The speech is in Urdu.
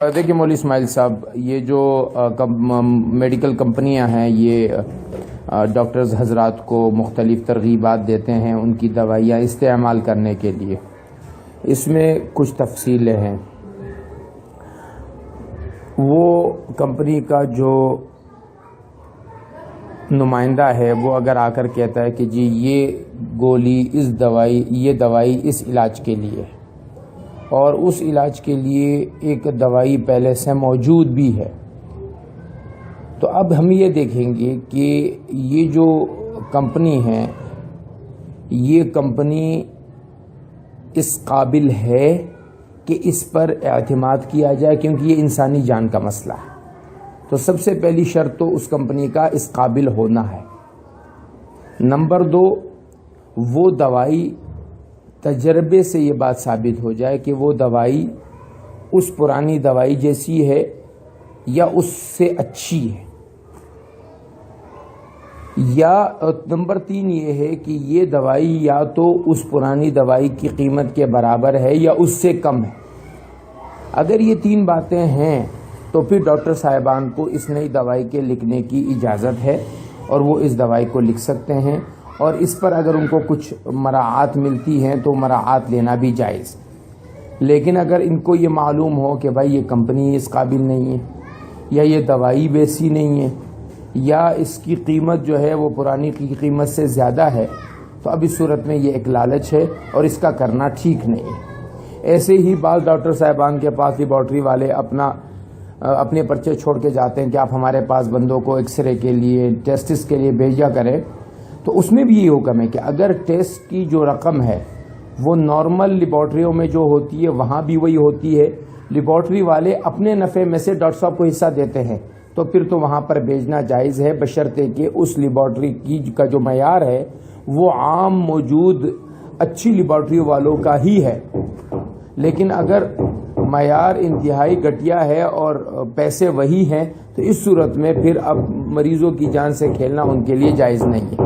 دیکھیے مولوی اسماعیل صاحب، یہ جو میڈیکل کمپنیاں ہیں یہ ڈاکٹرز حضرات کو مختلف ترغیبات دیتے ہیں ان کی دوائیاں استعمال کرنے کے لیے. اس میں کچھ تفصیلیں ہیں. وہ کمپنی کا جو نمائندہ ہے وہ اگر آ کر کہتا ہے کہ جی یہ گولی یہ دوائی اس علاج کے لیے ہے اور اس علاج کے لیے ایک دوائی پہلے سے موجود بھی ہے، تو اب ہم یہ دیکھیں گے کہ یہ جو کمپنی ہے یہ کمپنی اس قابل ہے کہ اس پر اعتماد کیا جائے، کیونکہ یہ انسانی جان کا مسئلہ ہے. تو سب سے پہلی شرط تو اس کمپنی کا اس قابل ہونا ہے. نمبر 2، وہ دوائی تجربے سے یہ بات ثابت ہو جائے کہ وہ دوائی اس پرانی دوائی جیسی ہے یا اس سے اچھی ہے. یا نمبر 3 یہ ہے کہ یہ دوائی یا تو اس پرانی دوائی کی قیمت کے برابر ہے یا اس سے کم ہے. اگر یہ 3 باتیں ہیں تو پھر ڈاکٹر صاحبان کو اس نئی دوائی کے لکھنے کی اجازت ہے اور وہ اس دوائی کو لکھ سکتے ہیں، اور اس پر اگر ان کو کچھ مراعات ملتی ہیں تو مراعات لینا بھی جائز. لیکن اگر ان کو یہ معلوم ہو کہ بھائی یہ کمپنی اس قابل نہیں ہے یا یہ دوائی ویسی نہیں ہے یا اس کی قیمت جو ہے وہ پرانی کی قیمت سے زیادہ ہے، تو اب اس صورت میں یہ ایک لالچ ہے اور اس کا کرنا ٹھیک نہیں ہے. ایسے ہی بعض ڈاکٹر صاحبان کے پاس لیبارٹری والے اپنے پرچے چھوڑ کے جاتے ہیں کہ آپ ہمارے پاس بندوں کو ایکس رے کے لیے ٹیسٹس کے لیے بھیجا کریں. تو اس میں بھی یہ حکم ہے کہ اگر ٹیسٹ کی جو رقم ہے وہ نارمل لیبارٹریوں میں جو ہوتی ہے وہاں بھی وہی ہوتی ہے، لیبارٹری والے اپنے نفع میں سے ڈاکٹر صاحب کو حصہ دیتے ہیں، تو پھر تو وہاں پر بھیجنا جائز ہے، بشرطے کہ اس لیبارٹری کا جو معیار ہے وہ عام موجود اچھی لیبارٹری والوں کا ہی ہے. لیکن اگر معیار انتہائی گھٹیا ہے اور پیسے وہی ہیں تو اس صورت میں پھر اب مریضوں کی جان سے کھیلنا ان کے لیے جائز نہیں ہے.